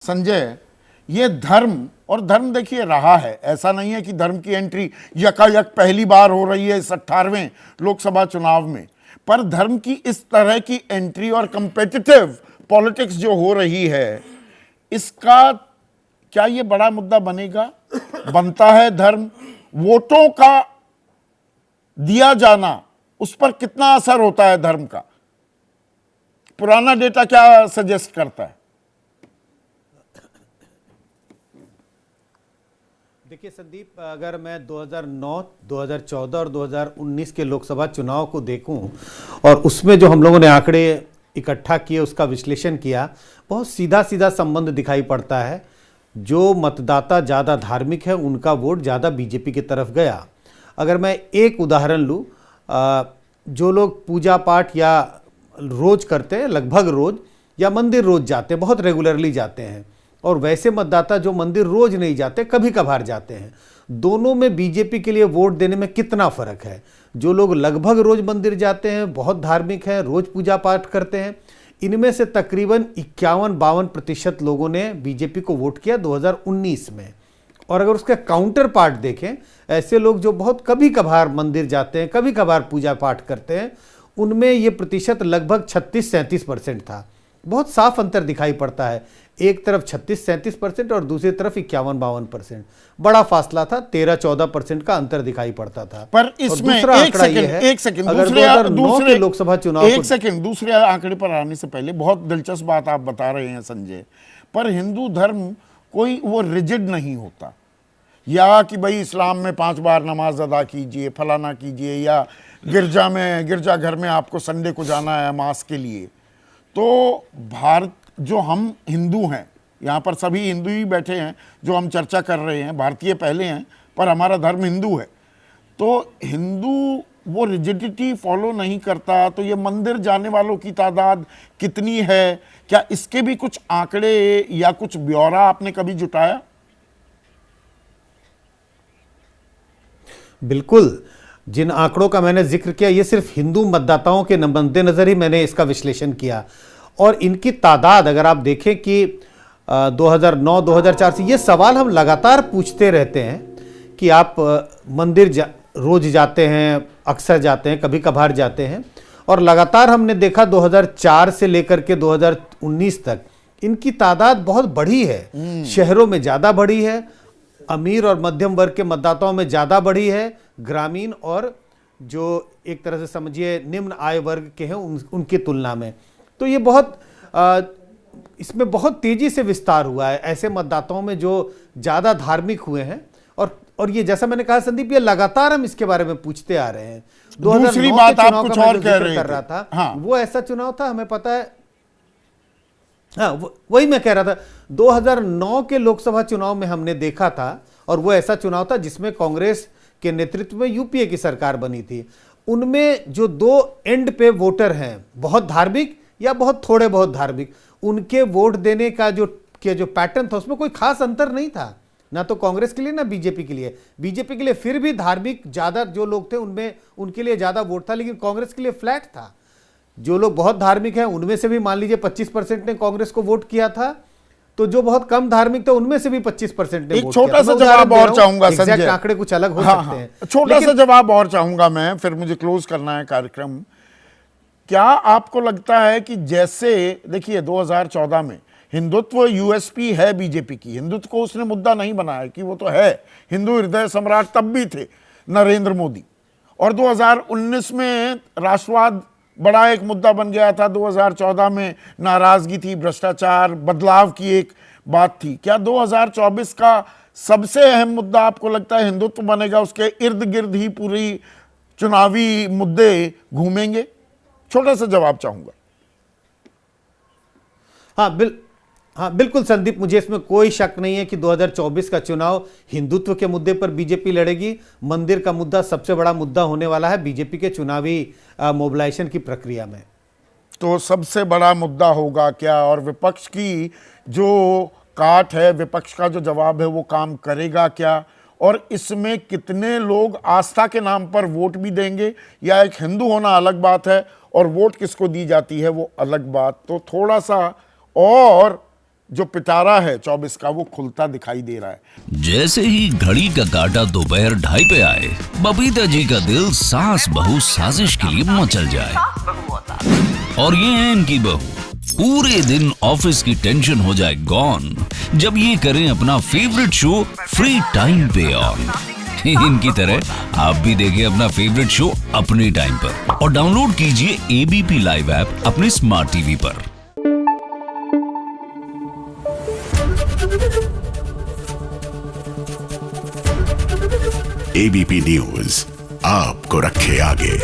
संजय, ये धर्म और धर्म देखिए रहा है, ऐसा नहीं है कि धर्म की एंट्री यकायक पहली बार हो रही है इस 18वें लोकसभा चुनाव में, पर धर्म की इस तरह की एंट्री और कंपेटिटिव पॉलिटिक्स जो हो रही है, इसका क्या ये बड़ा मुद्दा बनेगा? बनता है धर्म, वोटों का दिया जाना, उस पर कितना असर होता है धर्म का? पुराना डेटा क्या सजेस्ट करता है? देखिए संदीप, अगर मैं 2009, 2014 और 2019 के लोकसभा चुनाव को देखूं और उसमें जो हम लोगों ने आंकड़े इकट्ठा किए, उसका विश्लेषण किया, बहुत सीधा सीधा संबंध दिखाई पड़ता है। जो मतदाता ज़्यादा धार्मिक है उनका वोट ज़्यादा बीजेपी की तरफ गया। अगर मैं एक उदाहरण लूँ, जो लोग पूजा पाठ या रोज़ करते हैं, लगभग रोज़, या मंदिर रोज़ जाते हैं, बहुत रेगुलरली जाते हैं, और वैसे मतदाता जो मंदिर रोज नहीं जाते, कभी कभार जाते हैं, दोनों में बीजेपी के लिए वोट देने में कितना फर्क है? जो लोग लगभग रोज मंदिर जाते हैं, बहुत धार्मिक हैं, रोज पूजा पाठ करते हैं, इनमें से तकरीबन 51-52% लोगों ने बीजेपी को वोट किया 2019 में। और अगर उसका काउंटर पार्ट देखें, ऐसे लोग जो बहुत कभी कभार मंदिर जाते हैं, कभी कभार पूजा पाठ करते हैं, उनमें ये प्रतिशत लगभग 36-37% था। बहुत साफ अंतर दिखाई पड़ता है, एक तरफ 36-37% और दूसरी तरफ 51-52%। बड़ा फासला था, 13-14% का अंतर दिखाई पड़ता था। पर इसमें एक सेकंड दूसरे लोकसभा चुनाव, दूसरे आंकड़े पर आने से पहले बहुत दिलचस्प बात आप बता रहे हैं संजय। पर हिंदू धर्म कोई वो रिजिड नहीं होता, या कि भाई इस्लाम में 5 बार नमाज अदा कीजिए, फलाना कीजिए, या गिरजाघर में आपको संडे को जाना है मास के लिए। तो भारत, जो हम हिंदू हैं, यहाँ पर सभी हिंदू ही बैठे हैं जो हम चर्चा कर रहे हैं, भारतीय पहले हैं, पर हमारा धर्म हिंदू है। तो हिंदू वो रिजिडिटी फॉलो नहीं करता, तो ये मंदिर जाने वालों की तादाद कितनी है? क्या इसके भी कुछ आंकड़े या कुछ ब्यौरा आपने कभी जुटाया? बिल्कुल, जिन आंकड़ों का मैंने जिक्र किया, ये सिर्फ हिंदू मतदाताओं के मद्देनजर ही मैंने इसका विश्लेषण किया। और इनकी तादाद अगर आप देखें कि 2009-2004 से ये सवाल हम लगातार पूछते रहते हैं कि आप मंदिर रोज जाते हैं, अक्सर जाते हैं, कभी कभार जाते हैं, और लगातार हमने देखा 2004 से लेकर के 2019 तक इनकी तादाद बहुत बढ़ी है। शहरों में ज़्यादा बढ़ी है, अमीर और मध्यम वर्ग के मतदाताओं में ज़्यादा बढ़ी है, ग्रामीण और जो एक तरह से समझिए निम्न आय वर्ग के हैं उनकी तुलना में। तो ये बहुत इसमें बहुत तेजी से विस्तार हुआ है ऐसे मतदाताओं में जो ज़्यादा धार्मिक हुए हैं। और ये जैसा मैंने कहा संदीप, ये लगातार हम इसके बारे में पूछते आ रहे हैं। दूसरी बात आप कुछ और कह रहे रहा था, हाँ, वो ऐसा चुनाव था, हमें पता है, हाँ, वही मैं कह रहा था, 2009 के लोकसभा चुनाव में हमने देखा था, और वो ऐसा चुनाव था जिसमें कांग्रेस के नेतृत्व में यूपीए की सरकार बनी थी। उनमें जो 2 एंड पे वोटर हैं, बहुत धार्मिक या बहुत थोड़े बहुत धार्मिक, उनके वोट देने का जो पैटर्न था, उसमें कोई खास अंतर नहीं था, ना तो कांग्रेस के लिए ना बीजेपी के लिए। बीजेपी के लिए फिर भी धार्मिक ज़्यादा जो लोग थे उनमें उनके लिए ज़्यादा वोट था, लेकिन कांग्रेस के लिए फ्लैट था। जो लोग बहुत धार्मिक हैं उनमें से भी मान लीजिए 25% ने कांग्रेस को वोट किया था, तो जो बहुत कम धार्मिक थे उनमें से भी 25% ने वोट किया। छोटा सा जवाब और चाहूंगा संजय, आंकड़े कुछ अलग हो सकते हैं, छोटा सा जवाब और चाहूंगा मैं, फिर मुझे क्लोज करना है कार्यक्रम। क्या आपको लगता है कि जैसे देखिए 2014 में हिंदुत्व यूएसपी है बीजेपी की, हिंदुत्व को उसने मुद्दा नहीं बनाया कि वो तो है हिंदू हृदय सम्राट, तब भी थे नरेंद्र मोदी, और 2019 में राष्ट्रवाद बड़ा एक मुद्दा बन गया था, 2014 में नाराजगी थी, भ्रष्टाचार, बदलाव की एक बात थी। क्या 2024 का सबसे अहम मुद्दा आपको लगता है हिंदुत्व बनेगा, उसके इर्द गिर्द ही पूरी चुनावी मुद्दे घूमेंगे? छोटा सा जवाब चाहूंगा। हाँ, बिल्कुल संदीप, मुझे इसमें कोई शक नहीं है कि 2024 का चुनाव हिंदुत्व के मुद्दे पर बीजेपी लड़ेगी। मंदिर का मुद्दा सबसे बड़ा मुद्दा होने वाला है बीजेपी के चुनावी मोबिलाइजेशन की प्रक्रिया में। तो सबसे बड़ा मुद्दा होगा क्या, और विपक्ष की जो काट है, विपक्ष का जो जवाब है, वो काम करेगा क्या, और इसमें कितने लोग आस्था के नाम पर वोट भी देंगे, या एक हिंदू होना अलग बात है और वोट किसको दी जाती है वो अलग बात। तो थोड़ा सा और जो पिटारा है 24 का वो खुलता दिखाई दे रहा है। जैसे ही घड़ी का काटा दोपहर 2:30 पे आए, बबीता जी का दिल सास बहू साजिश के लिए मचल जाए। और ये है इनकी बहू, पूरे दिन ऑफिस की टेंशन हो जाए गॉन जब ये करें अपना फेवरेट शो फ्री टाइम पे ऑन। इनकी तरह आप भी देखें अपना फेवरेट शो अपने टाइम पर और डाउनलोड कीजिए एबीपी लाइव ऐप अपने स्मार्ट टीवी पर। एबीपी न्यूज आपको रखे आगे।